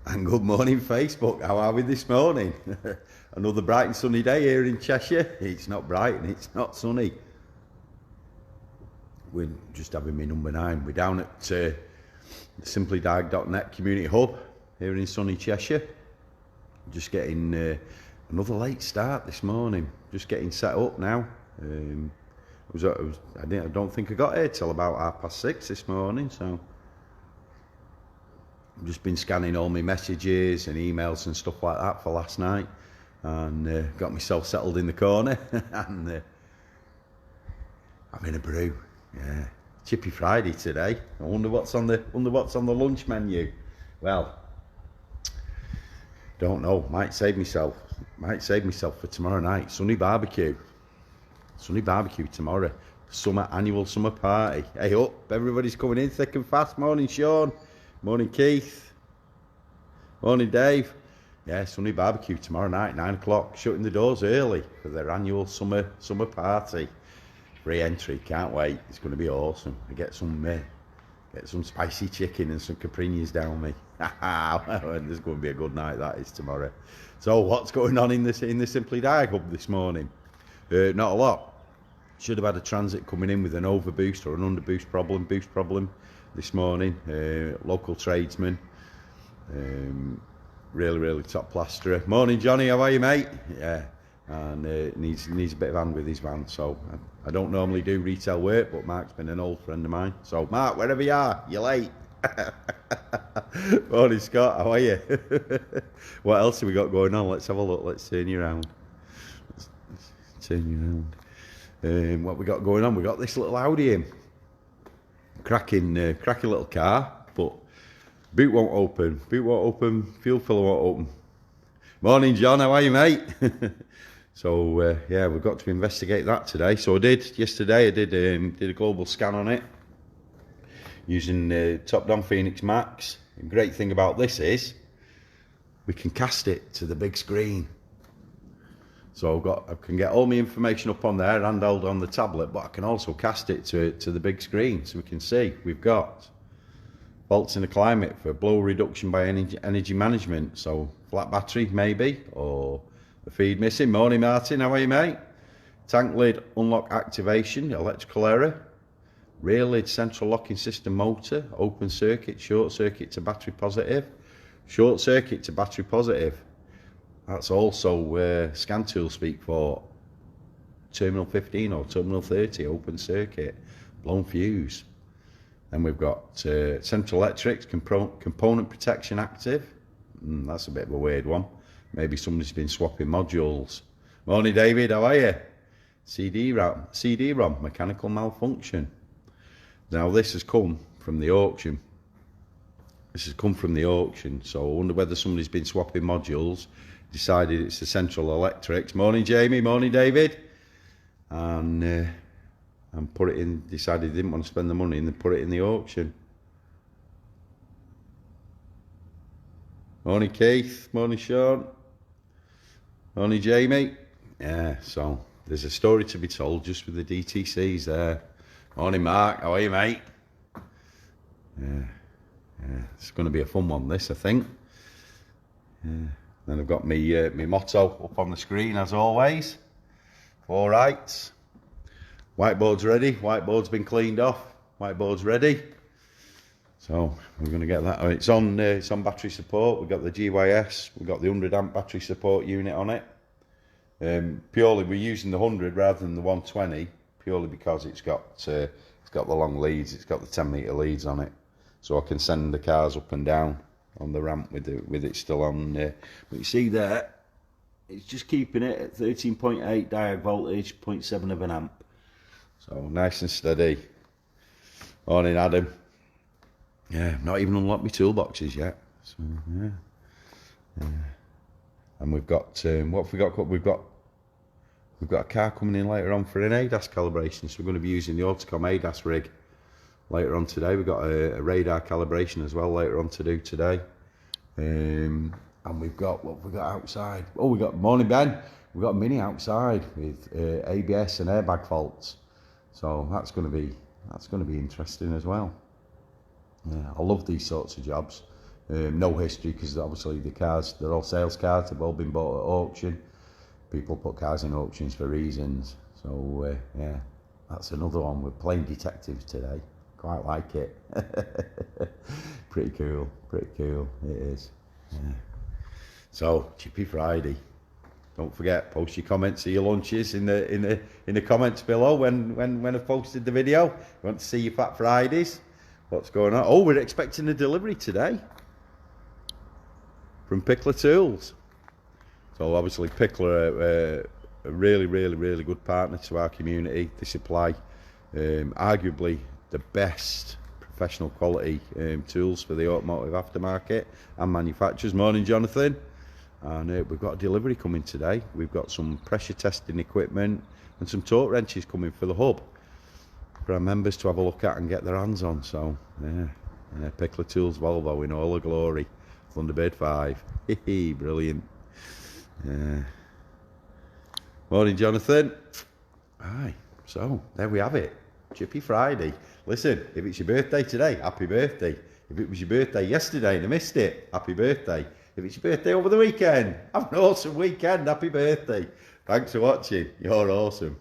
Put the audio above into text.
And good morning, Facebook. How are we this morning? Another bright and sunny day here in Cheshire. It's not bright and it's not sunny. We're just having me number 9. We're down at the SimplyDiag Community Hub here in sunny Cheshire. Just getting another late start this morning. Just getting set up now. I don't think I got here till about 6:30 this morning, so I've just been scanning all my messages and emails and stuff like that for last night, and got myself settled in the corner and having a brew. Yeah, Chippy Friday today. I wonder what's on the lunch menu. Well, don't know. Might save myself for tomorrow night. Sunny barbecue tomorrow. Annual summer party. Hey up, everybody's coming in thick and fast. Morning Sean, morning Keith, morning Dave. Yeah, sunny barbecue tomorrow night, 9 o'clock. Shutting the doors early for their annual summer party. Free entry, can't wait. It's going to be awesome. I get some spicy chicken and some caprinis down me. There's going to be a good night, that is, tomorrow. So what's going on in the SimplyDiag Hub this morning? Not a lot. Should have had a transit coming in with an overboost or an underboost problem this morning. Local tradesman, really top plasterer. Morning Johnny, how are you, mate? Yeah, and needs a bit of hand with his van. So I don't normally do retail work, but Mark's been an old friend of mine. So Mark, wherever you are, you're late. Morning Scott, how are you? What else have we got going on? Let's have a look. Let's turn you around. What we got going on? We got this little Audi in, cracking little car, but boot won't open, fuel filler won't open. Morning John, how are you, mate? So yeah, we've got to investigate that today. So I did a global scan on it using Top Down Phoenix Max. The great thing about this is we can cast it to the big screen. So I can get all my information up on there, handheld on the tablet, but I can also cast it to the big screen so we can see. We've got faults in the climate for blow reduction by energy management. So flat battery maybe, or a feed missing. Morning Martin, how are you, mate? Tank lid unlock activation, electrical error. Rear lid central locking system motor, open circuit, short circuit to battery positive. Short circuit to battery positive. That's also scan tool speak for terminal 15 or terminal 30, open circuit, blown fuse. Then we've got central electrics, component protection active. That's a bit of a weird one. Maybe somebody's been swapping modules. Morning David, how are you? CD-ROM, mechanical malfunction. Now this has come from the auction. So I wonder whether somebody's been swapping modules, decided it's the central electrics. Morning Jamie, morning David. And put it in, decided they didn't want to spend the money and then put it in the auction. Morning Keith, morning Sean, morning Jamie. Yeah, so there's a story to be told just with the DTCs there. Morning Mark, how are you, mate? Yeah, it's going to be a fun one, this, I think. Yeah. Then I've got my motto up on the screen as always. 4 rights. Whiteboard's ready. Whiteboard's been cleaned off. Whiteboard's ready. So we're going to get that. It's on battery support. We've got the GYS. We've got the 100 amp battery support unit on it. Purely we're using the 100 rather than the 120. Purely because it's got the long leads. It's got the 10-meter leads on it, so I can send the cars up and down on the ramp with it still on. But you see there, it's just keeping it at 13.8 diag voltage, 0.7 of an amp. So nice and steady. Morning Adam. Yeah, not even unlocked my toolboxes yet. So yeah. And we've got what have we got? We've got a car coming in later on for an ADAS calibration. So we're going to be using the Autocom ADAS rig later on today. We've got a radar calibration as well later on to do today. And we've got, what have we got outside? Oh, we got, morning Ben. We've got a Mini outside with ABS and airbag faults. So that's going to be interesting as well. Yeah, I love these sorts of jobs. No history, because obviously the cars, they're all sales cars, they've all been bought at auction. People put cars in auctions for reasons. So yeah, that's another one. We're playing detectives today. Quite like it. Pretty cool, it is. Yeah. So, Chippy Friday. Don't forget, post your comments of your lunches in the comments below when I've posted the video. You want to see your Fat Fridays? What's going on? Oh, we're expecting a delivery today from Pickler Tools. So obviously Pickler are a really good partner to our community. They supply arguably the best professional quality tools for the automotive aftermarket and manufacturers. Morning, Jonathan. And we've got a delivery coming today. We've got some pressure testing equipment and some torque wrenches coming for the hub for our members to have a look at and get their hands on. So yeah, Pickler Tools Volvo in all her glory. Thunderbird 5. Brilliant. Yeah. Morning, Jonathan. Aye, so there we have it. Chippy Friday. Listen, if it's your birthday today, happy birthday. If it was your birthday yesterday and I missed it, happy birthday. If it's your birthday over the weekend, have an awesome weekend. Happy birthday. Thanks for watching. You're awesome.